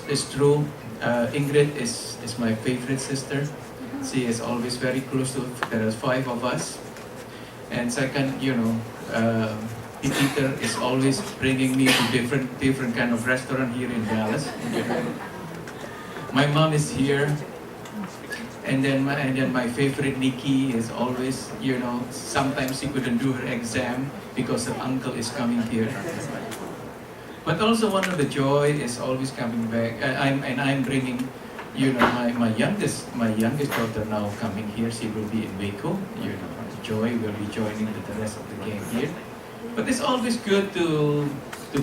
it's true. Ingrid is my favorite sister. She is always very close to. There are five of us. And second, Peter is always bringing me to different kind of restaurant here in Dallas. My mom is here, and then my favorite Nikki is always, sometimes she couldn't do her exam because her uncle is coming here. But also one of the joy is always coming back. I'm bringing, my youngest daughter now coming here. She will be in Waco. Joy will be joining with the rest of the gang here. But it's always good to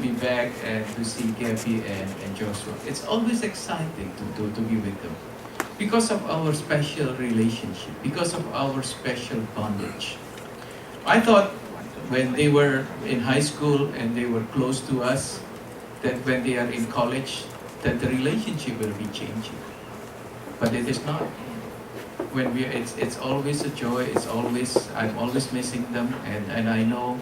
be back and to see Gabby and Joshua. It's always exciting to be with them because of our special relationship, because of our special bondage. I thought when they were in high school and they were close to us, that when they are in college, that the relationship will be changing. But it is not. It's always a joy. I'm always missing them, and I know.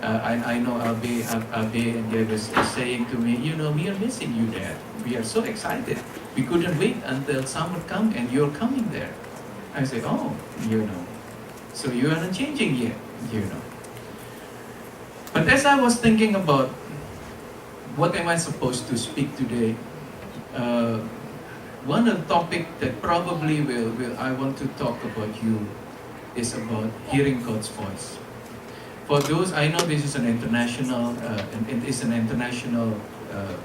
I know Abe and Dave is saying to me, we are missing you, Dad. We are so excited. We couldn't wait until summer come and you're coming there. I say, oh, so you aren't changing yet, But as I was thinking about what am I supposed to speak today, one of the topic that probably I want to talk about you is about hearing God's voice. For those, I know this is an international,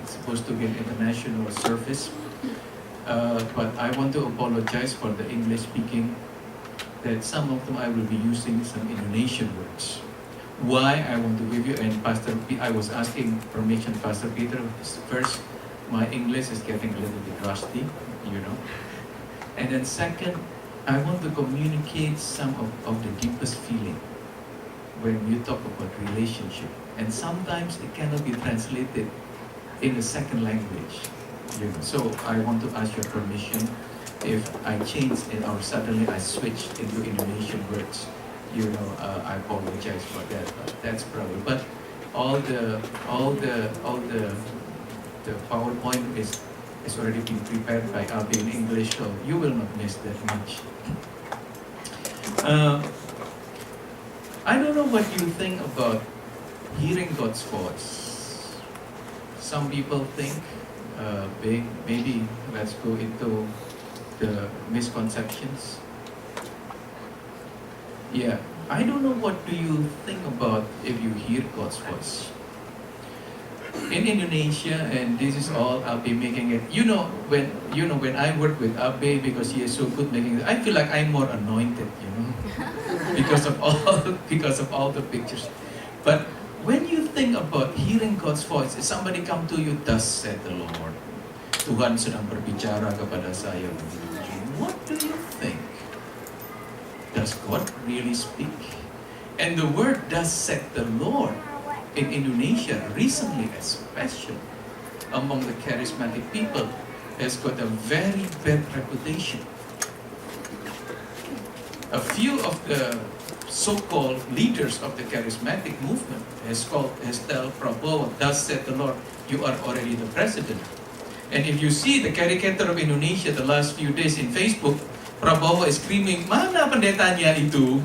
supposed to be an international service, but I want to apologize for the English speaking, that some of them I will be using some Indonesian words. Why I want to give you, and I was asking permission, Pastor Peter, first, my English is getting a little bit rusty, And then second, I want to communicate some of the deepest feeling when you talk about relationship. And sometimes it cannot be translated in a second language. So I want to ask your permission if I change it or suddenly I switch into Indonesian words. I apologize for that. But that's probably. But all the PowerPoint is already been prepared by Abe in English, so you will not miss that much. I don't know what you think about hearing God's voice. Some people think, maybe let's go into the misconceptions. Yeah, I don't know what do you think about if you hear God's voice. In Indonesia, and this is all Abe making it. When I work with Abe, because he is so good making it, I feel like I'm more anointed, because of all the pictures. But when you think about hearing God's voice, if somebody come to you, thus said the Lord, Tuhan sedang berbicara kepada saya. What do you think? Does God really speak? And the word "thus said the Lord" in Indonesia recently, especially among the charismatic people, has got a very bad reputation. A few of the so-called leaders of the charismatic movement has told Prabowo, "Thus said the Lord, you are already the president." And if you see the caricature of Indonesia the last few days in Facebook, Prabowo is screaming, "Mana pendetanya itu?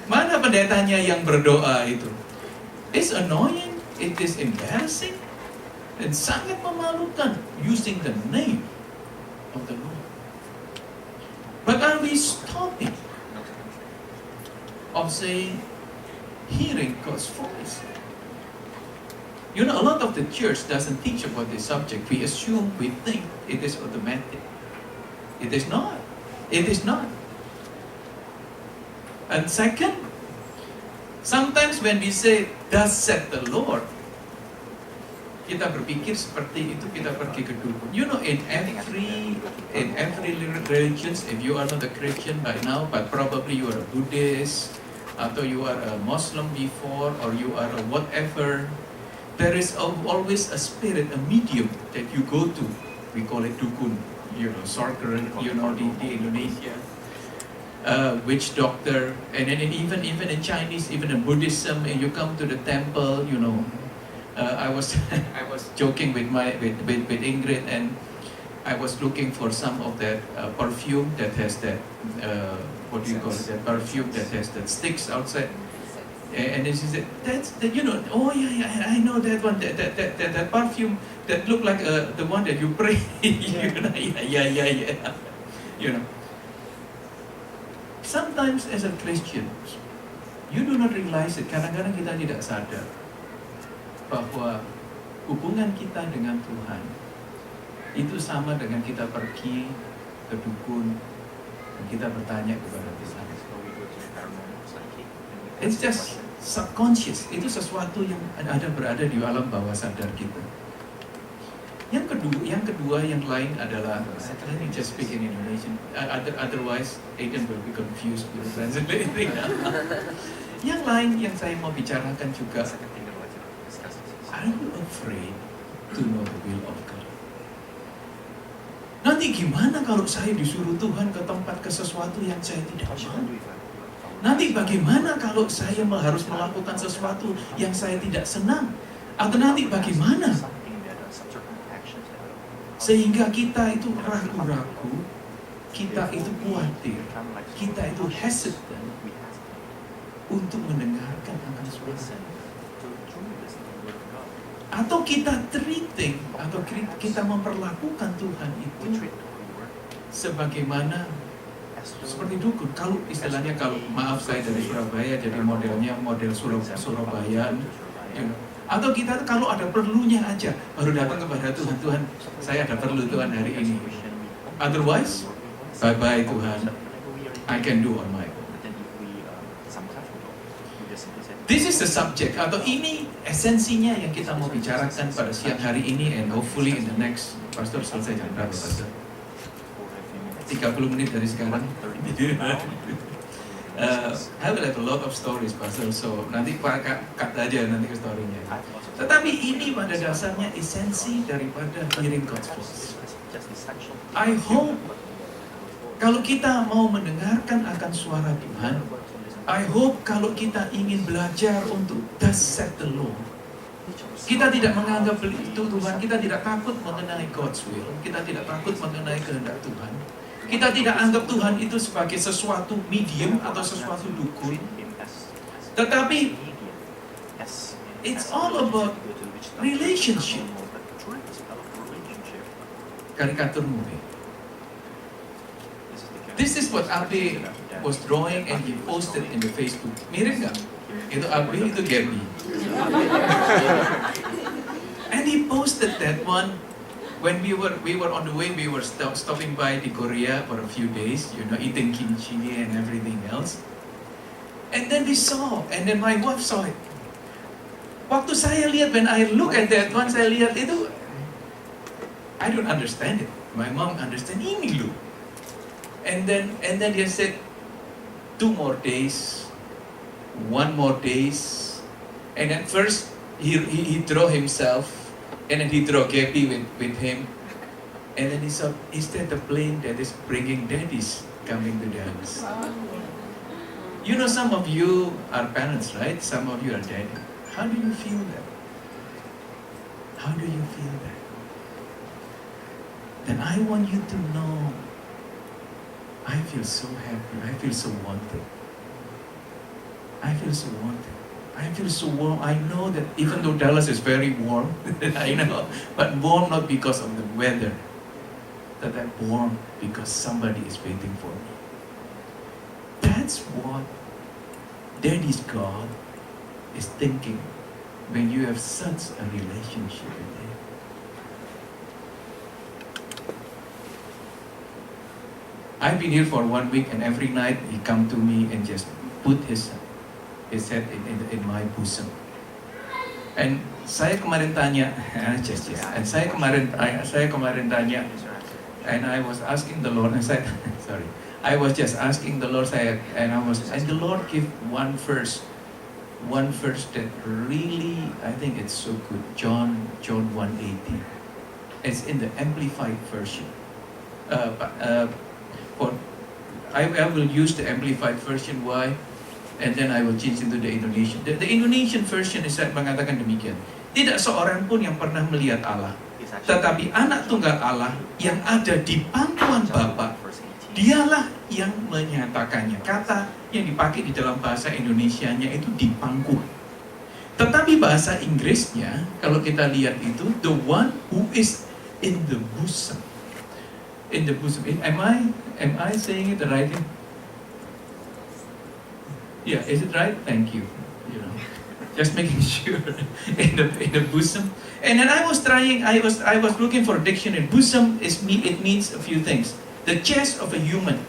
Mana pendetanya yang berdoa itu?" It's annoying, it is embarrassing, and sangat memalukan using the name of the Lord. But are we stopping of saying, hearing God's voice? A lot of the church doesn't teach about this subject. We assume, we think it is automatic. It is not. It is not. And second, sometimes when we say, "Thus said the Lord," kita berpikir seperti itu, kita pergi ke dukun. In every religions, if you are not a Christian by now, but probably you are a Buddhist, or you are a Muslim before, or you are a whatever, there is always a spirit, a medium that you go to. We call it dukun, sorcerer, the Indonesia. Witch doctor, and then even in Chinese, even in Buddhism, you come to the temple, I was I was joking with with Ingrid, and I was looking for some of that perfume that has that what do you call it? That perfume that has that sticks outside. And then she said, "That's the, you know, oh yeah, I know that one, that perfume that look like the one that you pray." You know, yeah. You know, sometimes as a Christian, you do not realize it. Kadang-kadang kita tidak sadar bahwa hubungan kita dengan Tuhan itu sama dengan kita pergi ke dukun dan kita bertanya kepada Tuhan. It's just subconscious. Itu sesuatu yang berada di alam bawah sadar kita. Yang kedua yang lain adalah, let me just speak in Indonesian. Otherwise, Aiden will be confused with translating. Yang lain yang saya mau bicarakan juga, are you afraid to know the will of God? Nanti gimana kalau saya disuruh Tuhan ke tempat ke sesuatu yang saya tidak mau? Nanti bagaimana kalau saya harus melakukan sesuatu yang saya tidak senang? Atau nanti bagaimana? Sehingga kita itu ragu-ragu, kita itu khawatir, kita itu hesitant untuk mendengarkan akan suara. Atau kita treating, atau kita memperlakukan Tuhan itu sebagaimana seperti dukun. Kalau istilahnya, kalau maaf saya dari Surabaya, jadi modelnya model Surabaya, you know. Atau kita kalau ada perlunya aja baru datang kepada Tuhan. Tuhan, saya ada perlu Tuhan hari ini. Otherwise, bye bye Tuhan, I can do on my own. This is the subject, atau ini esensinya yang kita mau bicarakan pada siang hari ini, and hopefully in the next, Pastor selesai jam berapa Pastor? 30 menit dari sekarang. I will have a lot of stories, Pastor. So nanti cut aja nanti ke story-nya. Tetapi ini pada dasarnya esensi daripada hearing God's voice. I hope kalau kita mau mendengarkan akan suara Tuhan, I hope kalau kita ingin belajar untuk thus said the Lord, kita tidak menganggap itu Tuhan, kita tidak takut mengenai God's will, kita tidak takut mengenai kehendak Tuhan. Kita tidak anggap Tuhan itu sebagai sesuatu medium atau sesuatu dukun. Tetapi it's all about relationship. Karikatur movie. This is what Abe was drawing and he posted in the Facebook. Mirip nggak? Itu Abe, itu Gabby. And he posted that one. When we were on the way, we were stopping by the Korea for a few days, you know, eating kimchi and everything else. And then we saw, and then my wife saw it. Waktu saya lihat, when I look at that one, saya lihat itu, I don't understand it. My mom understand ini loh. And then he said, 2 more days, 1 more days, and at first he draw himself. And then he drew Gabby with him. And then he saw, is that the plane that is bringing daddies coming to Dallas? You know, some of you are parents, right? Some of you are daddy. How do you feel that? How do you feel that? Then I want you to know, I feel so happy. I feel so wanted. I feel so wanted. I feel so warm. I know that even though Dallas is very warm, I know, but warm not because of the weather, that I'm warm because somebody is waiting for me. That's what Daddy's God is thinking when you have such a relationship with Him. I've been here for 1 week, and every night He come to me and just put His head in my bosom. And saya kemarin tanya, and saya kemarin tanya, and I was asking the Lord, and I was just asking the Lord, and the Lord give one verse that really, I think it's so good, John 1:18. It's in the Amplified version. I will use the Amplified version. Why? And then I will change into the Indonesian. The Indonesian version is mengatakan demikian. Tidak seorang pun yang pernah melihat Allah. Tetapi anak tunggal Allah yang ada di pangkuan Bapa, dialah yang menyatakannya. Kata yang dipakai di dalam bahasa Indonesianya itu di pangkuan. Tetapi bahasa Inggrisnya, kalau kita lihat itu, the one who is in the bosom. In the bosom. Am I saying it right? Yeah, is it right? Thank you. You know, just making sure. in the bosom. And then I was looking for a dictionary. Bosom it means a few things. The chest of a human.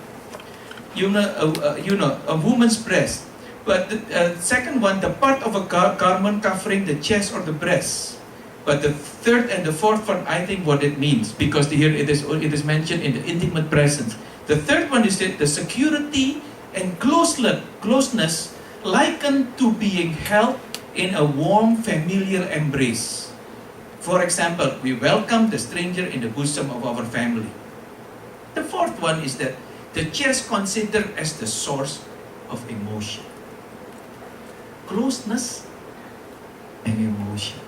A woman's breast. But the second one, the part of a garment covering the chest or the breast. But the third and the fourth one, I think what it means, because here it is mentioned in the intimate presence. The third one is the security and closeness likened to being held in a warm, familiar embrace. For example, we welcome the stranger in the bosom of our family. The fourth one is that the chest considered as the source of emotion. Closeness and emotion.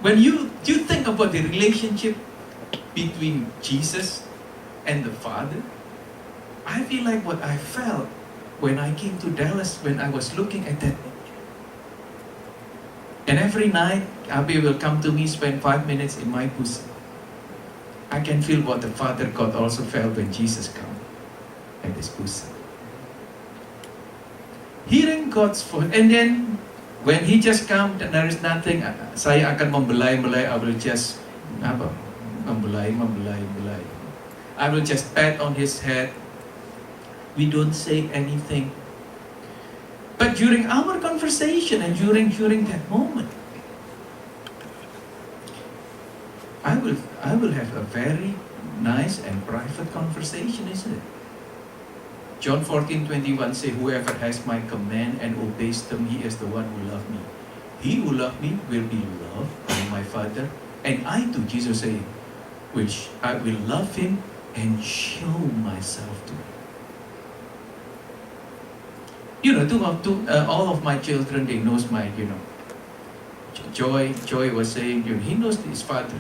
When you think about the relationship between Jesus and the Father, I feel like what I felt when I came to Dallas, when I was looking at that picture. And every night, Abi will come to me, spend 5 minutes in my bosom. I can feel what the Father God also felt when Jesus came at his bosom. Hearing God's voice, and then when He just come, then there is nothing. Saya akan membelai. I will just membelai. I will just pat on His head. We don't say anything. But during our conversation and during that moment, I will have a very nice and private conversation, isn't it? John 14:21 say, whoever has my command and obeys them, he is the one who loves me. He who loves me will be loved by my Father, and I too, Jesus say, which I will love him and show myself to him. All of my children, they knows my, Joy was saying, he knows his father.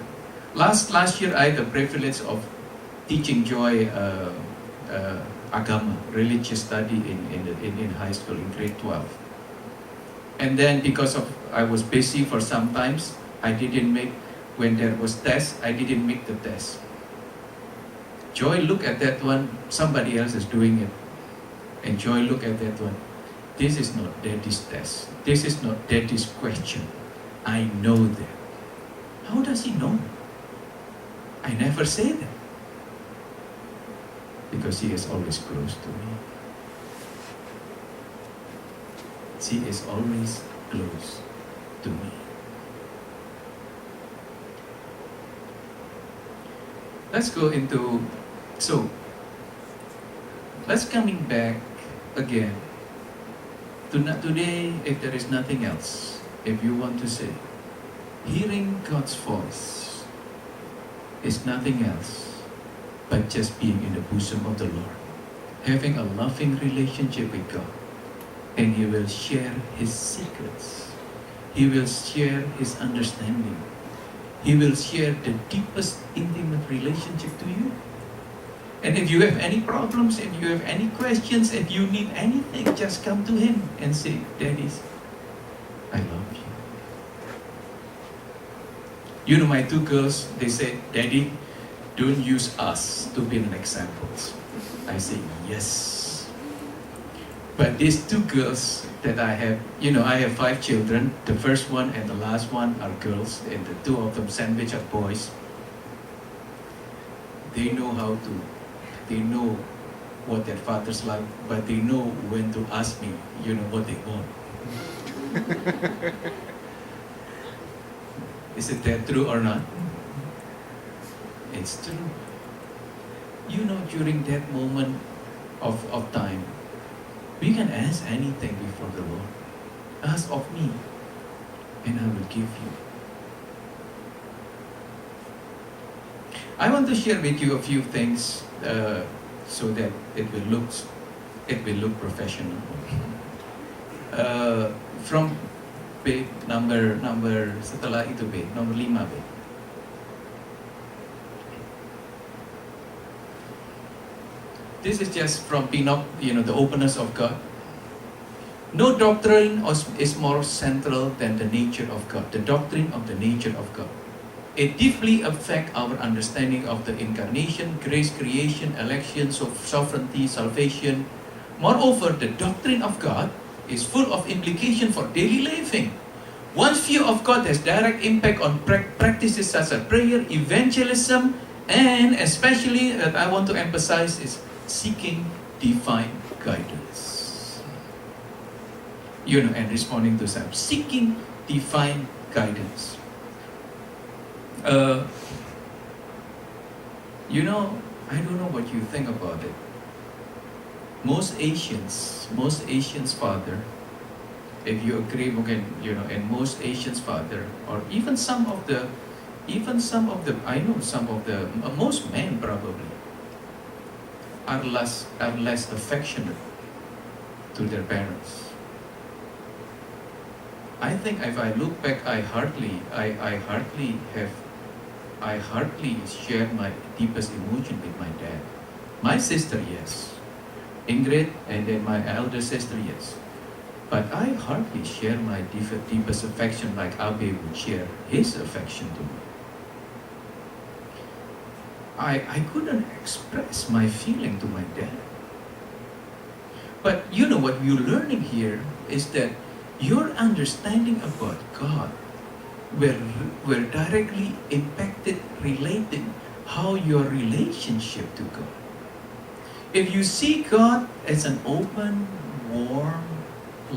Last year, I had the privilege of teaching Joy agama, religious study in high school, in grade 12. And then because of, I was busy for some times, when there was test, I didn't make the test. Joy, look at that one, somebody else is doing it. And Joy, look at that one. This is not daddy's test. This is not daddy's question. I know that. How does he know? I never say that. Because he is always close to me. She is always close to me. Let's go into, let's coming back again. Today, if there is nothing else, if you want to say, hearing God's voice is nothing else but just being in the bosom of the Lord, having a loving relationship with God, and He will share His secrets. He will share His understanding. He will share the deepest intimate relationship to you. And if you have any problems, if you have any questions, if you need anything, just come to Him and say, Daddy, I love you. My two girls, they said, Daddy, don't use us to be an example. I say, yes. But these two girls that I have, I have 5 children. The first one and the last one are girls, and the 2 of them sandwich are boys. They know what their fathers like, but they know when to ask me, what they want. Is it that true or not? It's true. During that moment of time, we can ask anything before the Lord. Ask of me, and I will give you. I want to share with you a few things so that it will look professional. B, number setelah itu B, nomor 5 B. This is just from Pinocchio, the openness of God. No doctrine is more central than the nature of God, the doctrine of the nature of God. It deeply affects our understanding of the incarnation, grace, creation, election, sovereignty, salvation. Moreover, the doctrine of God is full of implication for daily living. One's view of God has direct impact on practices such as prayer, evangelism, and especially that I want to emphasize is seeking divine guidance. And responding to some. Seeking divine guidance. I don't know what you think about it. Most Asians, father, if you agree, and most Asians father, or even some of the, most men probably, are less affectionate to their parents. I think if I look back, I hardly share my deepest emotion with my dad. My sister, yes. Ingrid, and then my elder sister, yes. But I hardly share my deepest affection like Abe would share his affection to me. I couldn't express my feeling to my dad. But what you're learning here is that your understanding about God will directly impacted, related how your relationship to God. If you see God as an open, warm,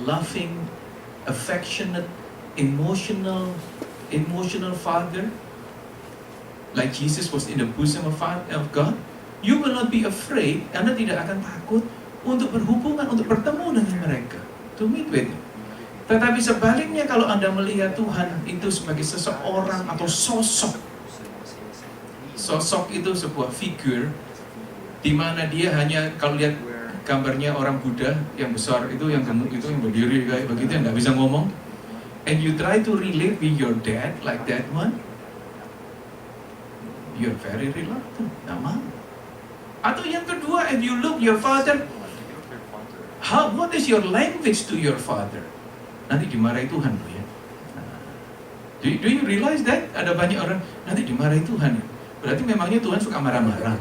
loving, affectionate, emotional Father, like Jesus was in the bosom of God, you will not be afraid. Anda tidak akan takut untuk berhubungan, untuk bertemu dengan mereka, to meet with them. Tetapi sebaliknya, kalau Anda melihat Tuhan itu sebagai seseorang atau sosok itu sebuah figur di mana dia hanya, kalau lihat gambarnya orang Buddha yang besar itu, yang gemuk itu, yang berdiri kayak begitu, yang nggak bisa ngomong, and you try to relate with your dad like that one, you're very reluctant, nggak mau. Atau yang kedua, if you look your father, what is your language to your father? Nanti dimarahi Tuhan, Bu ya. Do you realize that? Ada banyak orang nanti dimarahi Tuhan. Berarti memangnya Tuhan suka marah-marah.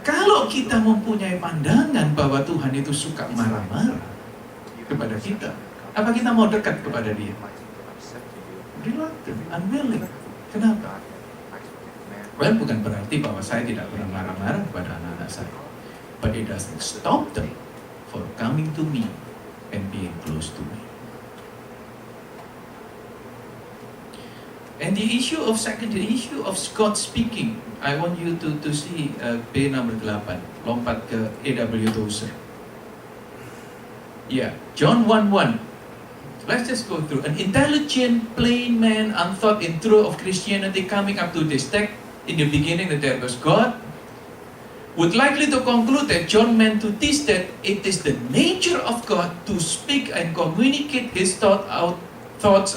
Kalau kita mempunyai pandangan bahwa Tuhan itu suka marah-marah kepada kita, apa kita mau dekat kepada Dia? Reluctant, unwilling. Kenapa? Well, bukan berarti bahwa saya tidak pernah marah-marah kepada anak-anak saya. But it doesn't stop them for coming to me and being close to me. And the issue of God speaking, I want you to see B nomor 8, lompat ke A.W. Tozer. Yeah, John 1:1. Let's just go through. An intelligent, plain man, untaught in truth of Christianity, coming up to this text, in the beginning that there was God, would likely to conclude that John meant to teach that it is the nature of God to speak and communicate His thoughts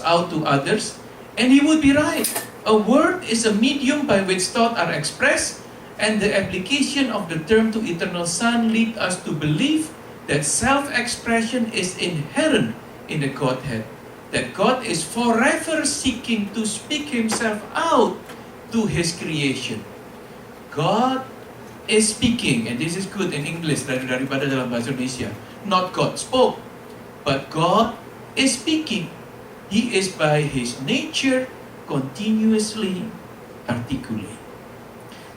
out to others, and he would be right. A word is a medium by which thoughts are expressed, and the application of the term to eternal Son leads us to believe that self-expression is inherent in the Godhead, that God is forever seeking to speak Himself out to His creation. God is speaking, and this is good in English daripada dalam bahasa Indonesia. Not God spoke, but God is speaking. He is by His nature continuously articulate.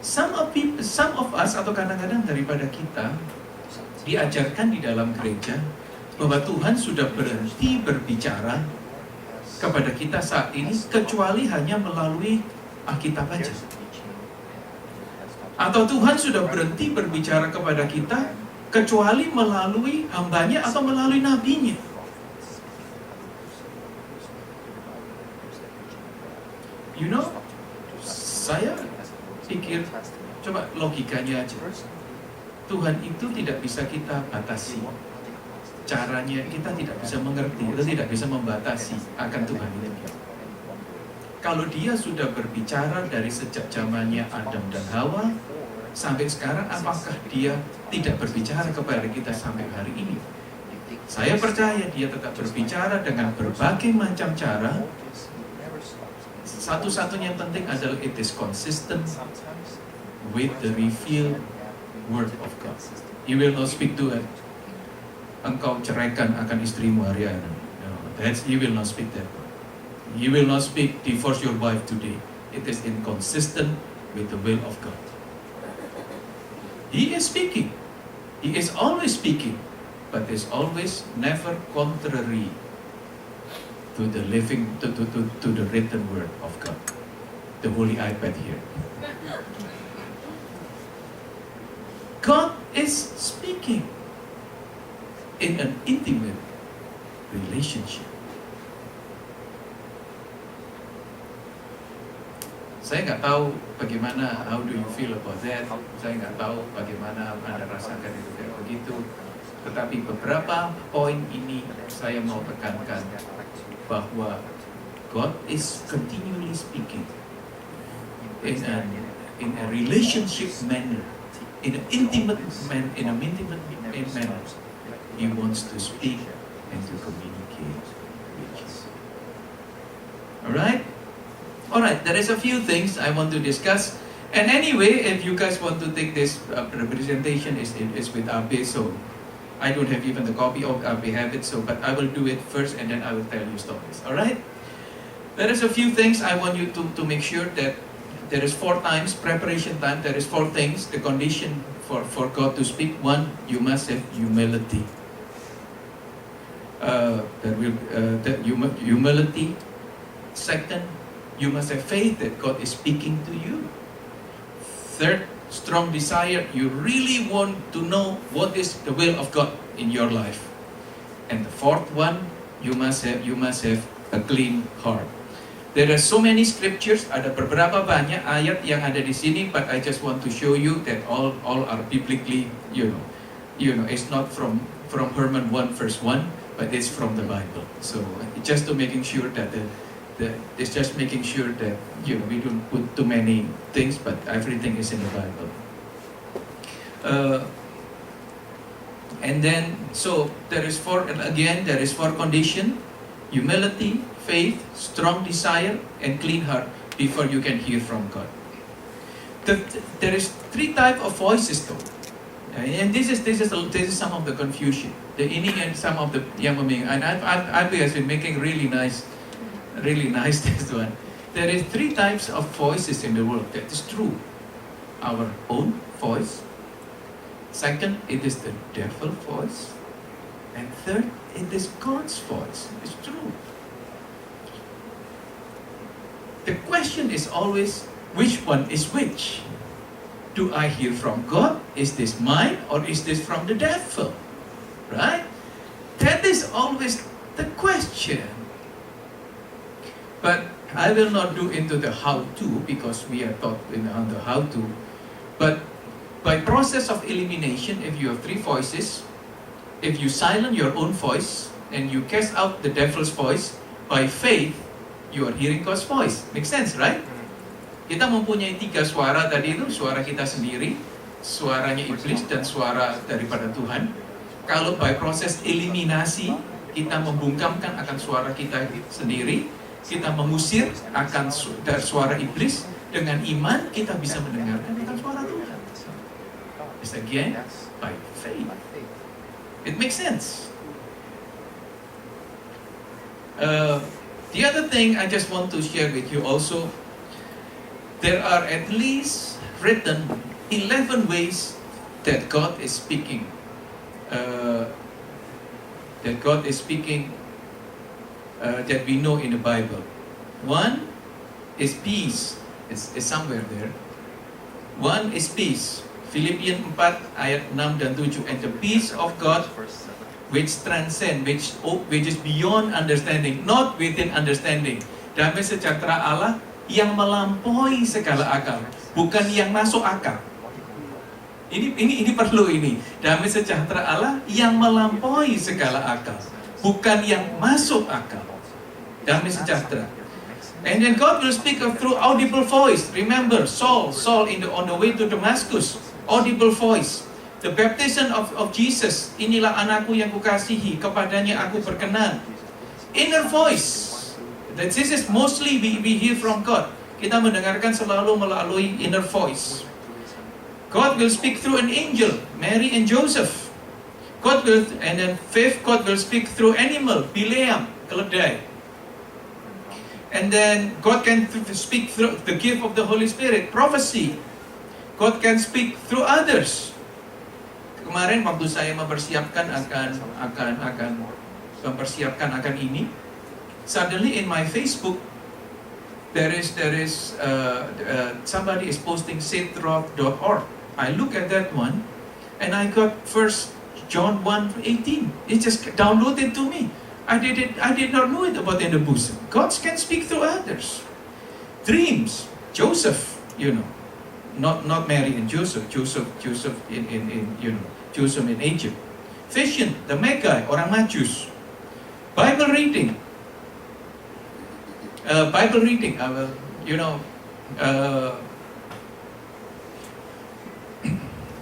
Some of us, atau kadang-kadang daripada kita, diajarkan di dalam gereja bahwa Tuhan sudah berhenti berbicara kepada kita saat ini kecuali hanya melalui Alkitab aja. Atau Tuhan sudah berhenti berbicara kepada kita kecuali melalui hambanya atau melalui nabinya. You know, saya pikir, coba logikanya aja. Tuhan itu tidak bisa kita batasi. caranya kita tidak bisa mengerti, kita tidak bisa membatasi akan Tuhan itu. Kalau dia sudah berbicara dari sejak zamannya Adam dan Hawa sampai sekarang, apakah dia tidak berbicara kepada kita sampai hari ini? Saya percaya dia tetap berbicara dengan berbagai macam cara. Satu-satunya yang penting adalah it is consistent with the revealed word of God. He will not speak to it. Engkau ceraikan akan istrimu hari ini. No, he will not speak that. He will not speak divorce your wife today. It is inconsistent with the will of God. He is speaking. He is always speaking, but is always never contrary to the living, to the written word of God. The holy iPad here. God is speaking in an intimate relationship. Saya nggak tahu bagaimana, how do you feel about that? Saya nggak tahu bagaimana Anda rasakan itu kayak begitu. Tetapi beberapa poin ini saya mau tekankan bahwa God is continually speaking in a relationship manner, in an intimate manner. He wants to speak and to communicate with you. Alright, there is a few things I want to discuss. And anyway, if you guys want to take this representation, is with Abe, so I don't have even the copy of Abe have it, so but I will do it first and then I will tell you stories. Alright? There is a few things I want you to make sure that there is 4 times preparation time. There is 4 things, the condition for God to speak. 1, you must have humility. Humility. Second, you must have faith that God is speaking to you. Third, strong desire. You really want to know what is the will of God in your life. And the fourth one, you must have a clean heart. There are so many scriptures. Ada beberapa banyak ayat yang ada di sini, but I just want to show you that all are biblically, it's not from Herman 1 verse 1. But it's from the Bible. So just to making sure that it's just making sure that we don't put too many things, but everything is in the Bible. And then so there is 4 condition: humility, faith, strong desire, and clean heart before you can hear from God. There is 3 types of voices though. And this is some of the confusion. Ini and some of the yang and I've been making really nice this one. There is 3 types of voices in the world. That is true. Our own voice. Second, it is the devil's voice. And third, it is God's voice. It's true. The question is always, which one is which? Do I hear from God? Is this mine or is this from the devil? Right? That is always the question. But I will not do into the how-to because we are taught on the how-to. But by process of elimination, if you have 3 voices, if you silence your own voice and you cast out the devil's voice, by faith, you are hearing God's voice. Make sense, right? Kita mempunyai 3 suara tadi itu, suara kita sendiri, suaranya iblis, dan suara daripada Tuhan. Kalau by proses eliminasi, kita membungkamkan akan suara kita sendiri, kita mengusir akan suara iblis, dengan iman kita bisa mendengarkan akan suara Tuhan. It's again by faith. It makes sense. The other thing I just want to share with you also, there are at least written 11 ways that God is speaking. That we know in the Bible. 1 is peace. It's somewhere there. 1 is peace. Philippians 4 ayat 6 dan 7. And the peace of God which transcend, which is beyond understanding, not within understanding. Damai sejahtera Allah yang melampaui segala akal, bukan yang masuk akal. Ini perlu ini. Damai sejahtera Allah yang melampaui segala akal, bukan yang masuk akal. Damai sejahtera. And then God will speak through audible voice. Remember, Saul on the way to Damascus, audible voice. The baptism of Jesus. Inilah anakku yang kukasihi, kepadanya aku berkenan. Inner voice. That this is mostly we hear from God. Kita mendengarkan selalu melalui inner voice. God will speak through an angel, Mary and Joseph. And then fifth, God will speak through animal, Bileam, keledai. And then God can speak through the gift of the Holy Spirit, prophecy. God can speak through others. Kemarin waktu saya mempersiapkan akan ini, suddenly in my Facebook there is somebody is posting saintroth.org. I look at that one and I got First John 1:18. It just downloaded to me. I did not know it about in the bosom. God can speak through others. Dreams, Joseph, not Mary and Joseph in Joseph in Egypt. Vision, the Magi, orang Majus. Bible reading.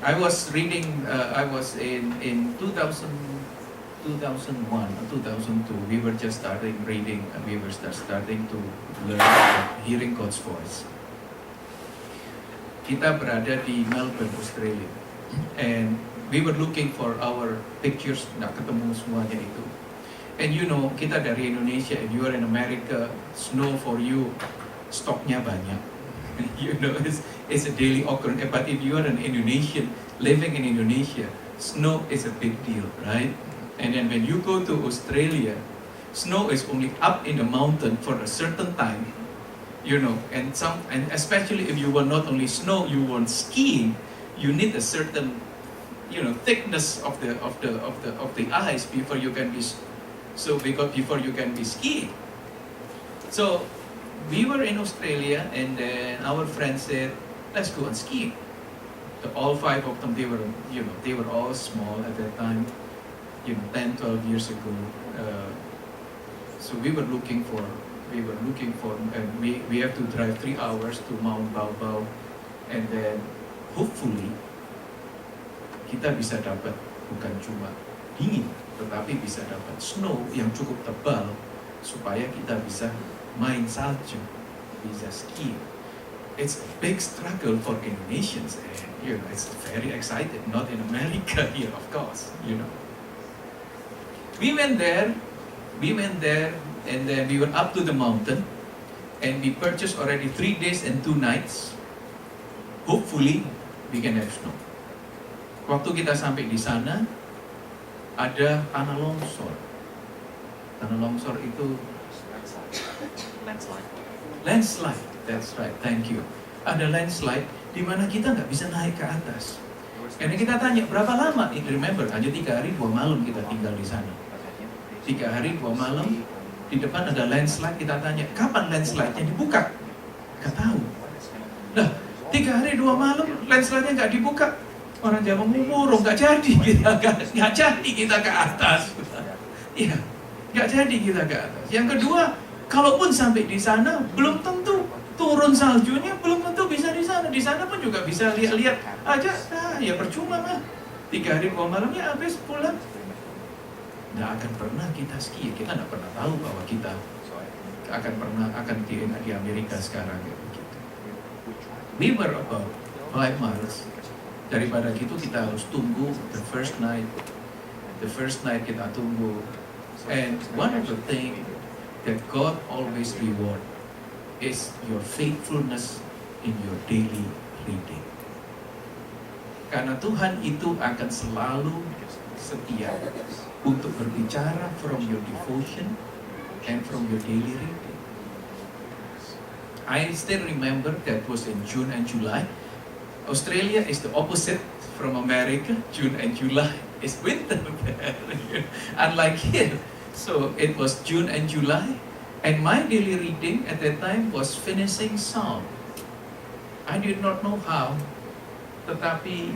I was reading. I was in 2001 or 2002, we were just starting reading, and we were starting to learn hearing God's voice. Kita berada di Melbourne, Australia, and we were looking for our pictures, nggak ketemu semuanya itu. And kita dari Indonesia, and you are in America, snow for you, stoknya banyak. It's a daily occurrence. But if you are an Indonesian, living in Indonesia, snow is a big deal, right? And then when you go to Australia, snow is only up in the mountain for a certain time, and especially if you want not only snow, you want skiing, you need a certain, thickness of the ice before you can be skiing. So we were in Australia, and then our friend said, let's go on skiing. All five of them, they were all small at that time. 10, 12 years ago. So we were looking for, and we have to drive 3 hours to Mount Baobab, and then hopefully kita bisa dapat bukan cuma dingin, tetapi bisa dapat snow yang cukup tebal supaya kita bisa main salju, bisa ski. It's a big struggle for Indonesians, and it's very excited. Not in America here, of course. We went there, and then we were up to the mountain, and we purchased already 3 days and 2 nights. Hopefully, we can have snow. Waktu kita sampai di sana, ada tanah longsor. Tanah longsor itu landslide. That's right, thank you. Ada landslide di mana kita nggak bisa naik ke atas. Karena kita tanya berapa lama? Remember, hanya 3 hari 2 malam kita tinggal di sana. 3 hari 2 malam, di depan ada landslide, kita tanya, kapan landslide-nya dibuka? Nggak tahu. Nah, 3 hari 2 malam, landslide-nya nggak dibuka. Orang Jawa ngurung, nggak jadi kita ke atas. Iya, nggak jadi kita ke atas. Yang kedua, kalaupun sampai di sana, belum tentu turun saljunya, belum tentu bisa di sana. Di sana pun juga bisa lihat-lihat aja, ya percuma mah. 3 hari 2 malam ya habis pulang. Nggak akan pernah kita ski, kita nggak pernah tahu bahwa kita akan di Amerika sekarang gitu. We were about 5 miles. Daripada gitu kita harus tunggu the first night kita tunggu. And one of the things that God always reward is your faithfulness in your daily reading. Karena Tuhan itu akan selalu setia untuk berbicara from your devotion and from your daily reading. I still remember that was in June and July. Australia is the opposite from America. June and July is winter there, unlike here. So it was June and July, and my daily reading at that time was finishing Psalm. I did not know how, tetapi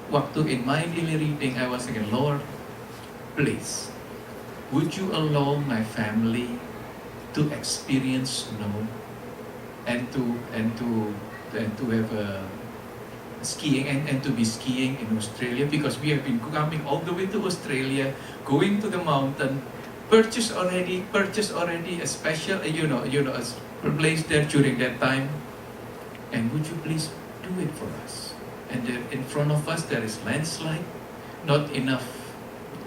waktu in my daily reading, I was thinking, Lord, please, would you allow my family to experience snow and to have a skiing and to be skiing in Australia, because we have been coming all the way to Australia, going to the mountain, purchase already a special a place there during that time, and would you please do it for us? And there, in front of us there is landslide, not enough,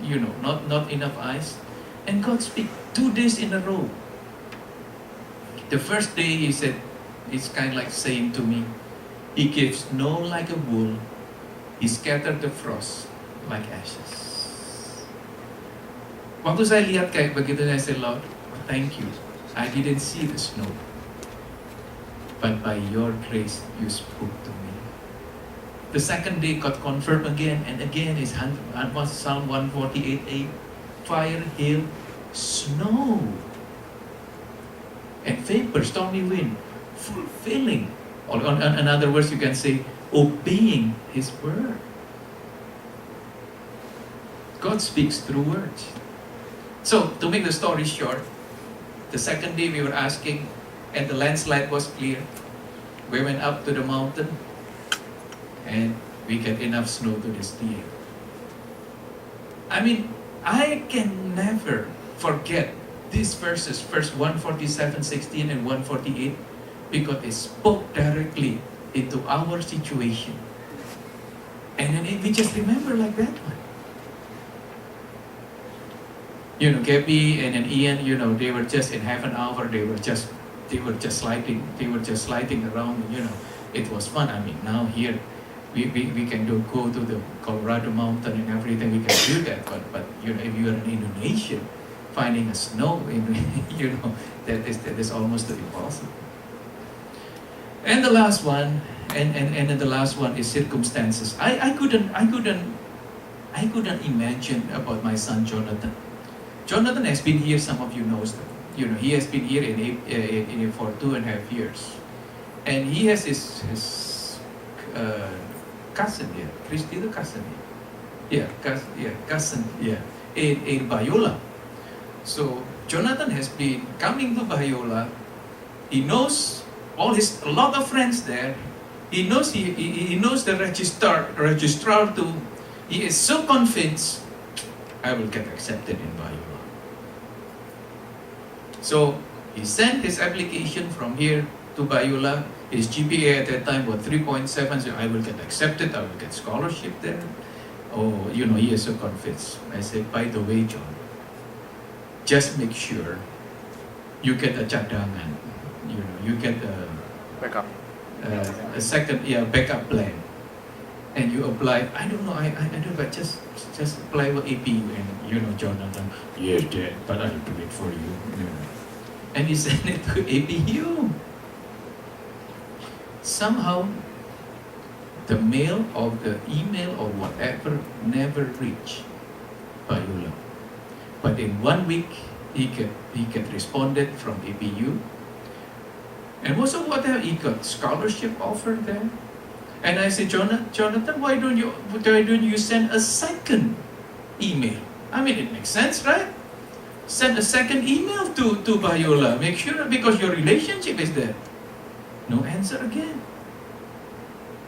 not enough ice, and God speak 2 days in a row. The first day He said, it's kind of like saying to me, He gives snow like a wool, He scattered the frost like ashes. Waktu saya lihat kayak begitu, saya said, Lord, thank you. I didn't see the snow, but by your grace, you spoke to me. The second day, God confirmed again and again. Is Psalm 148:8, fire, hail, snow, and vapor, stormy wind, fulfilling. Or in other words, you can say, obeying His word. God speaks through words. So, to make the story short, the second day we were asking, and the landslide was clear. We went up to the mountain, and we get enough snow to this day. I mean, I can never forget these verses, verse 147:16 and 148, because it spoke directly into our situation. And then we just remember like that one. Gabby and then Ian, they were just in half an hour, they were just sliding around, it was fun. I mean, now here, we can go to the Colorado mountain and everything, we can do that, but if you are in Indonesia, finding a snow, that is almost impossible. And the last one, and then the last one is circumstances. I couldn't imagine about my son Jonathan. Jonathan has been here. Some of you knows that. He has been here for 2.5 years, and he has his cousin here, Christy the cousin here, cousin in Bayola. So Jonathan has been coming to Bayola. He knows a lot of friends there. He knows the registrar too. He is so convinced, I will get accepted in Bayola. So he sent his application from here to Bayola. His GPA at that time was 3.7. So I will get accepted. I will get scholarship there. Oh, he is so convinced. I said, by the way, John, just make sure you get a cadangan. You get a second backup plan, and you apply. I don't know. I don't know, but just apply for APU, and Jonathan. Yes, Dad, but I'll do it for you. And he sent it to APU. Somehow, the mail or the email or whatever never reached Bayola. But in 1 week, he get responded from APU. And also he got scholarship offer there. And I said, Jonathan, why don't you send a second email? I mean, it makes sense, right? Send a second email to Bayola. Make sure, because your relationship is there. No answer again.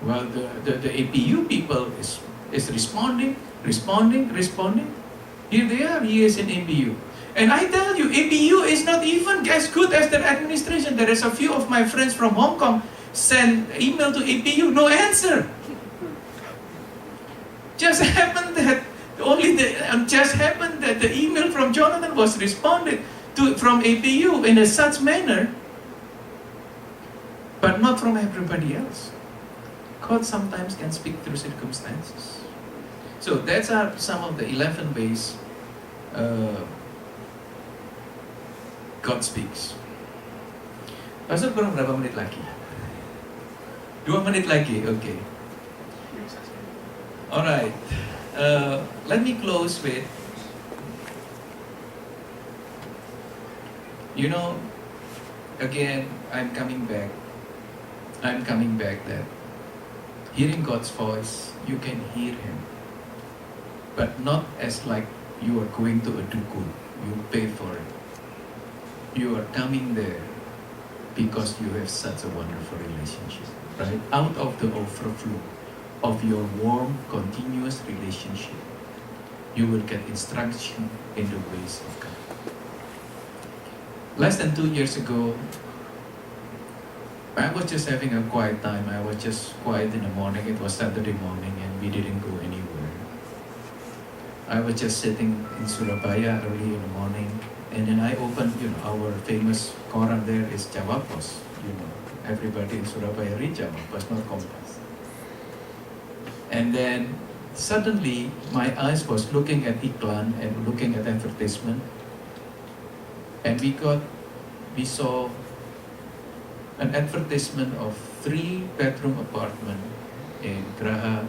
Well, the APU people is responding. Here they are. He is in APU. And I tell you, APU is not even as good as their administration. There is a few of my friends from Hong Kong send email to APU, no answer. Just happened that the email from Jonathan was responded to from APU in a such manner, but not from everybody else. God sometimes can speak through circumstances. So that's some of the 11 ways God speaks. Pastor, kurang berapa menit lagi? 2 menit lagi, okay. Alright, let me close with, again, I'm coming back that Hearing God's voice, you can hear Him, but not as like you are going to a dukun. You pay for it. You are coming there because you have such a wonderful relationship, right? Out of the overflow of your warm, continuous relationship, you will get instruction in the ways of God. Less than 2 years ago, I was just having a quiet time. I was just quiet in the morning. It was Saturday morning and we didn't go anywhere. I was just sitting in Surabaya early in the morning, and then I opened, our famous koran there is Jawa Pos. Everybody in Surabaya read Jawa Pos, not Kompas. And then suddenly my eyes was looking at iklan and looking at advertisement, and we saw an advertisement of 3-bedroom apartment in Graha,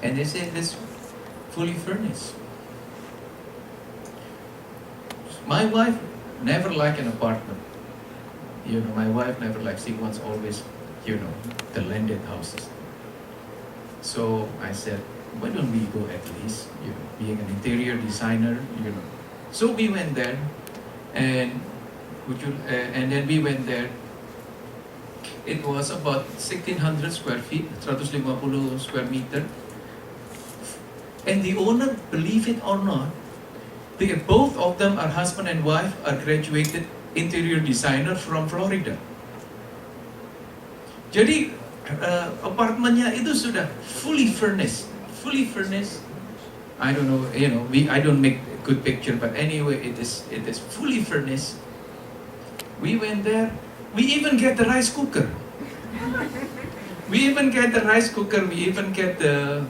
and they said it's fully furnished. My wife never liked an apartment. My wife never liked, she wants always, the landed houses. So I said, why don't we go at least, being an interior designer, So we went there, and then we went there. It was about 1,600 square feet, 150 square meter. And the owner, believe it or not, both of them are husband and wife, are graduated interior designer from Florida. Jadi apartemennya itu sudah fully furnished. I don't know, I don't make a good picture, but anyway, it is fully furnished. We went there. We even get the rice cooker. We even get the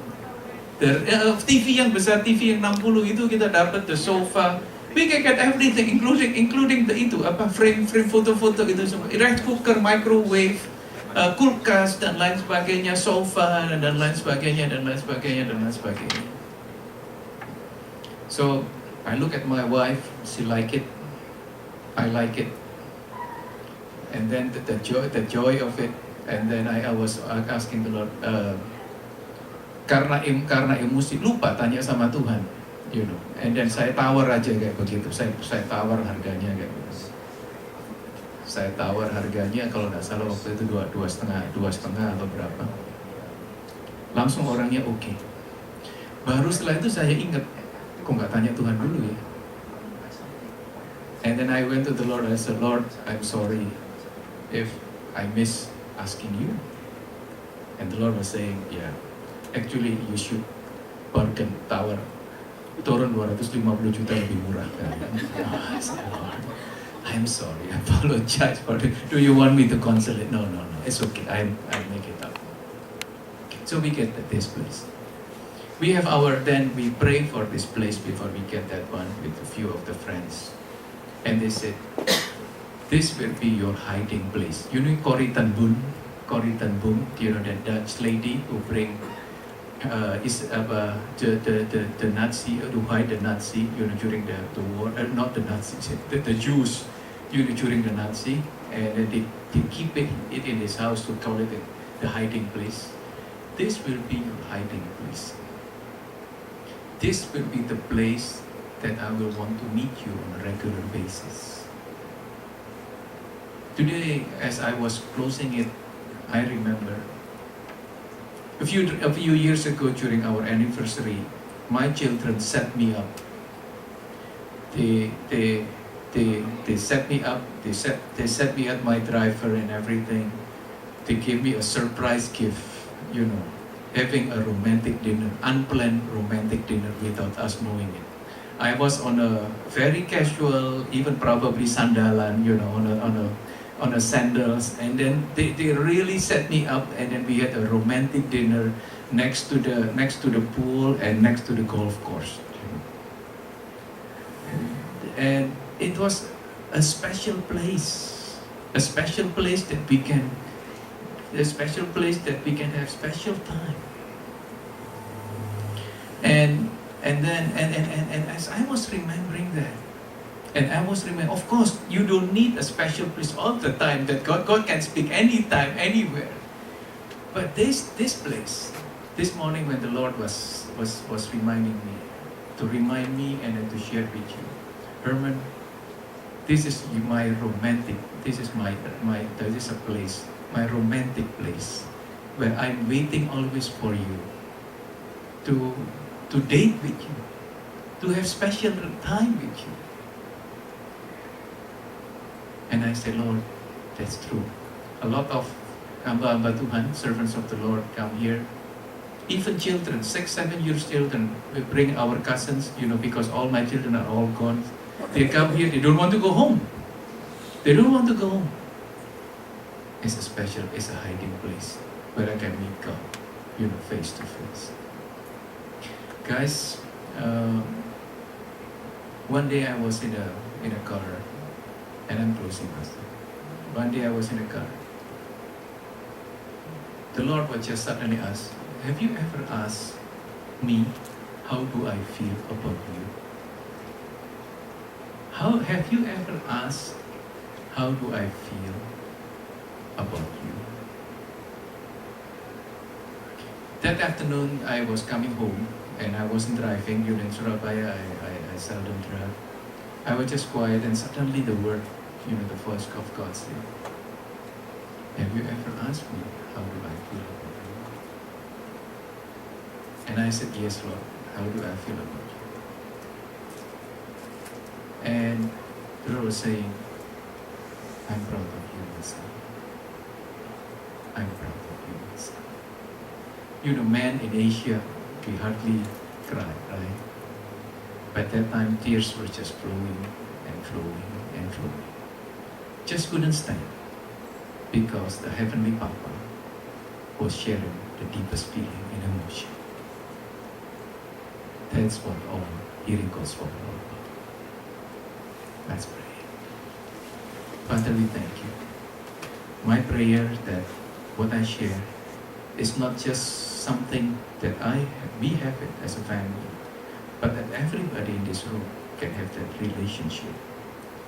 TV yang besar, TV yang 60 itu kita dapat, the sofa. We can get everything, including the frame foto-foto itu semua. Rice cooker, microwave, kulkas dan lain sebagainya, sofa dan lain sebagainya. So I look at my wife, she like it, I like it, and then the joy of it, and then I was asking the Lord. Karena emosi, lupa tanya sama Tuhan, and then saya tawar aja kayak begitu, saya tawar harganya kayak begitu. Saya tawar harganya kalau nggak salah waktu itu dua setengah atau berapa. Langsung orangnya oke. Baru setelah itu saya ingat, kok nggak tanya Tuhan dulu ya. And then I went to the Lord, I said, Lord, I'm sorry if I miss asking you. And the Lord was saying, yeah, actually you should bargain, tawar, turun 250 juta lebih murah. I said, Lord, I'm sorry, I apologize for it. Do you want me to cancel it? No, it's okay, I'll make it up. So we get this place. We pray for this place before we get that one with a few of the friends. And they said, this will be your hiding place. You know Corrie ten Boom, that Dutch lady who bring the Nazi, who hide the Nazi, during the war, not the Nazis, the Jews, during the Nazi, and they keep it in his house to call it the hiding place. This will be your hiding place. This will be the place that I will want to meet you on a regular basis. Today, as I was closing it, I remember a few years ago during our anniversary, my children set me up. They set me up. They set me at my driver and everything. They gave me a surprise gift, having a romantic dinner, unplanned romantic dinner without us knowing it. I was on a very casual, even probably sandalan, on a sandals, and then they really set me up, and then we had a romantic dinner next to the pool and next to the golf course. And it was a special place that we can have special time. And as I was remembering that, of course, you don't need a special place all the time, that God can speak anytime, anywhere. But this place, this morning when the Lord was reminding me, to remind me and then to share with you, Herman, this is my romantic, this is a place, my romantic place, where I'm waiting always for you to date with you, to have special time with you. And I said, Lord, that's true. A lot of hamba-hamba Tuhan, servants of the Lord, come here. Even children, 6-7 years children, we bring our cousins, because all my children are all gone. They come here, they don't want to go home. They don't want to go home. It's a hiding place where I can meet God, face to face. Guys, one day I was in a car, and I'm closing this. One day I was in a car. The Lord was just suddenly asked, have you ever asked me, how do I feel about you? Have you ever asked, how do I feel about you? That afternoon, I was coming home, and I wasn't driving. In Surabaya, I seldom drive. I was just quiet, and suddenly the word, the voice of God said, have you ever asked me, how do I feel about you? And I said, yes, Lord, how do I feel about you? And the Lord was saying, I'm proud of you, my son. I'm proud of you, my son. Men in Asia, we hardly cry, right? But that time, tears were just flowing and flowing and flowing. Just couldn't stand, because the Heavenly Papa was sharing the deepest feeling and emotion. That's what all hearing gospel is all about. Let's pray. Father, we thank you. My prayer that what I share is not just something that we have it as a family, but that everybody in this room can have that relationship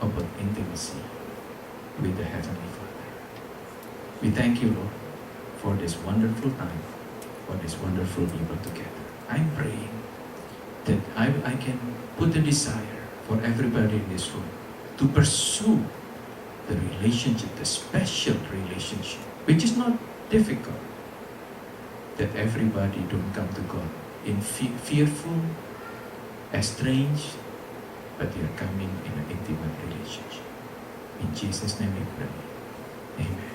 of intimacy with the Heavenly Father. We thank you, Lord, for this wonderful time, for this wonderful people together. I'm praying that I can put a desire for everybody in this room to pursue the relationship, the special relationship, which is not difficult, that everybody don't come to God in fearful, estranged, but they are coming in an intimate relationship. In Jesus' name we pray. Amen.